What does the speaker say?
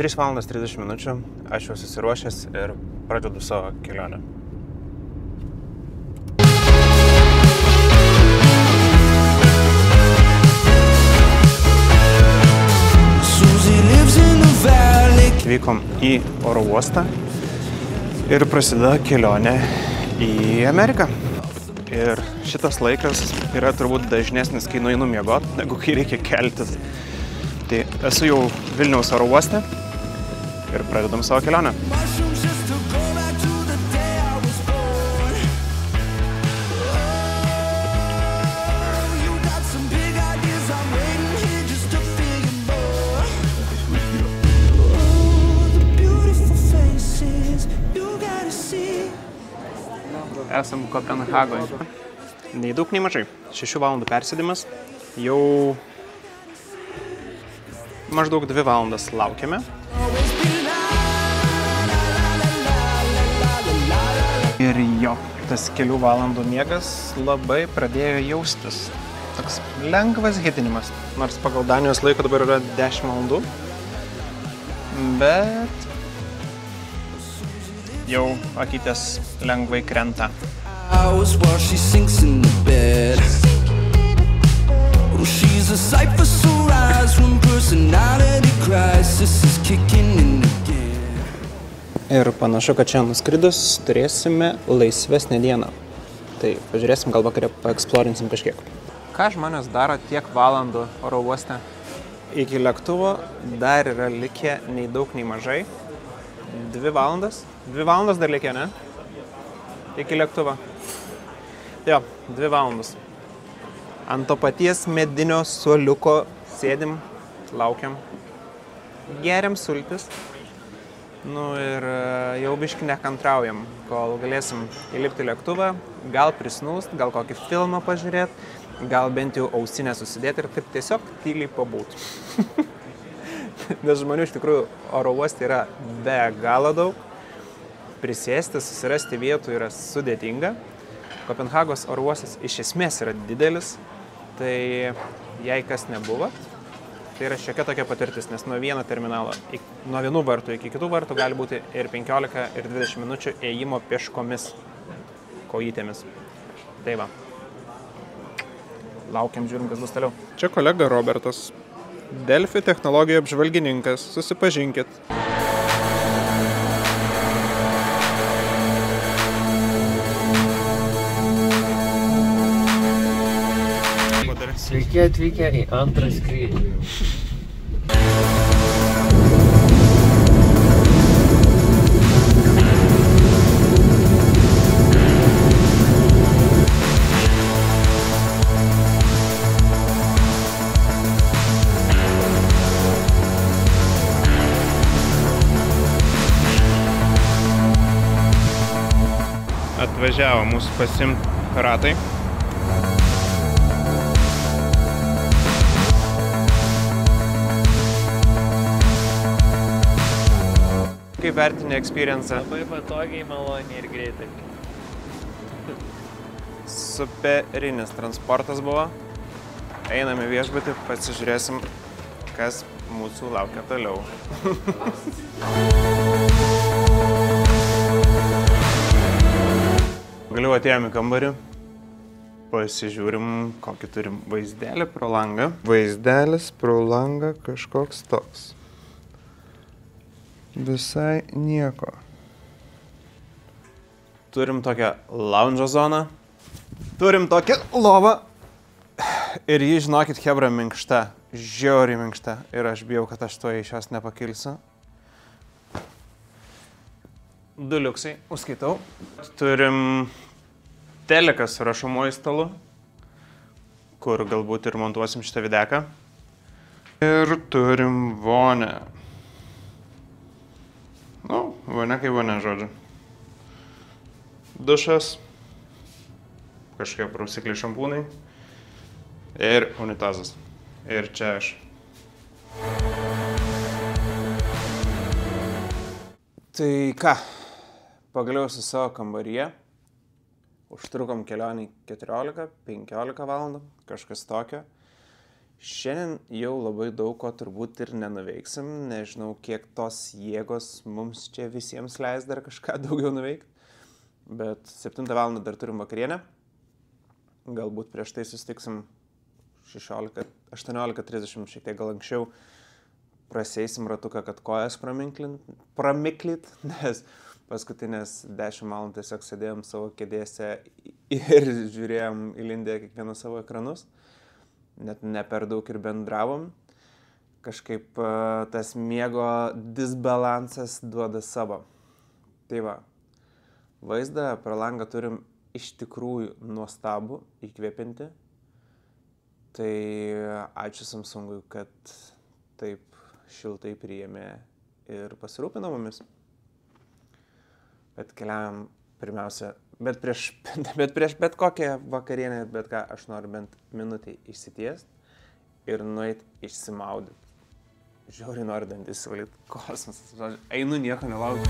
3 valandas 30 minučių, aš jau susiruošęs ir pradedu savo kelionę. Vykom į oro uostą ir prasideda kelionė į Ameriką. Ir šitas laikas yra turbūt dažnesnis, kai nueinu miegot, negu kai reikia keltis. Tai esu jau Vilniaus oro uoste ir pradedam savo kelionę. Esam Kopenhagoje. Nei daug, nei mažai. 6 valandų persėdimas. Jau maždaug 2 valandas laukiame. Ir jo, tas kelių valandų miegas labai pradėjo jaustis. Toks lengvas hitinimas. Nors pagal Danijos laiką dabar yra 10 valandų. Bet jau akytės lengvai krenta. Ir panašu, kad čia nuskridus turėsime laisvesnę dieną. Tai pažiūrėsim, gal vakarė paeksplorinsim kažkiek. Ką žmonės daro tiek valandų oro uoste? Iki lėktuvo dar yra likę nei daug, nei mažai. 2 valandas. 2 valandas dar likę, ne? Iki lėktuvo. Jo, 2 valandas. Ant to paties medinio suoliuko sėdim, laukiam. Geriam sultis. Nu ir jau biškį nekantraujam, kol galėsim įlipti lėktuvą, gal prisnūst, gal kokį filmą pažiūrėt, gal bent jau ausinę susidėti ir taip tiesiog tyliai pabūt. Nes žmonių iš tikrųjų oro uoste yra be galo daug. Prisėsti, susirasti vietų yra sudėtinga. Kopenhagos oro uostas iš esmės yra didelis, tai jei kas nebuvo, tai yra šiokia tokia patirtis, nes nuo vieno terminalo, nuo vienų vartų iki kitų vartų gali būti ir 15 ir 20 minučių ėjimo peškomis, kojytėmis. Tai va. Laukiam, žiūrim, kas bus toliau. Čia kolega Robertas, Delfi technologijų apžvalgininkas, susipažinkit. Sveiki atvykę į antrą skrydį. Atvažiavo mūsų pasiimt ratai. Kaip vertini experience? Labai patogiai, maloniai ir greitai. Superinis transportas buvo. Einame viešbutį, pasižiūrėsim, kas mūsų laukia toliau. Galiu atėjom į kambarį. Pasižiūrim, kokį turim vaizdelį pro langą. Vaizdelis pro langą kažkoks toks. Visai nieko. Turim tokią lounge zoną. Turim tokią lovą. Ir jį, žinokit, chebra minkšta. Žiauriai minkšta. Ir aš bijau, kad aš to iš jos nepakilsiu. 2 liuksai. Užskaitau. Turim teleką su rašomuoju stalu, kur galbūt ir montuosim šitą videką. Ir turim vonę. Nu, vonė kaip vonė, žodžiu. Dušas, kažkokie prausikliai šampūnai ir unitazas. Ir čia aš. Tai ką, pagaliau su savo kambaryje. Užtrukom kelionį 14-15 valandų, kažkas tokio. Šiandien jau labai daug ko turbūt ir nenuveiksim, nežinau, kiek tos jėgos mums čia visiems leis dar kažką daugiau nuveikti, bet 7 val. Dar turim vakarienę, galbūt prieš tai susitiksim 18:30, šiek tiek gal anksčiau, praseisim ratuką, kad kojas pramiklyt, nes paskutinės 10 val. Tiesiog sėdėjom savo kėdėse ir žiūrėjom įlindę kiekvieną savo ekranus. Net ne per daug ir bendravom. Kažkaip tas miego disbalansas duoda savo. Tai va, vaizdą pro langą turim iš tikrųjų nuostabų, įkvėpinti. Tai ačiū Samsungui, kad taip šiltai priėmė ir pasirūpino mumis. Bet keliaujam pirmiausia, bet prieš bet kokią vakarienę, bet ką, aš noriu bent minutį išsitiest ir nueit išsimaudyti. Žiauriai noriu dantis valyti, kosmosas, einu nieko nelaukiu.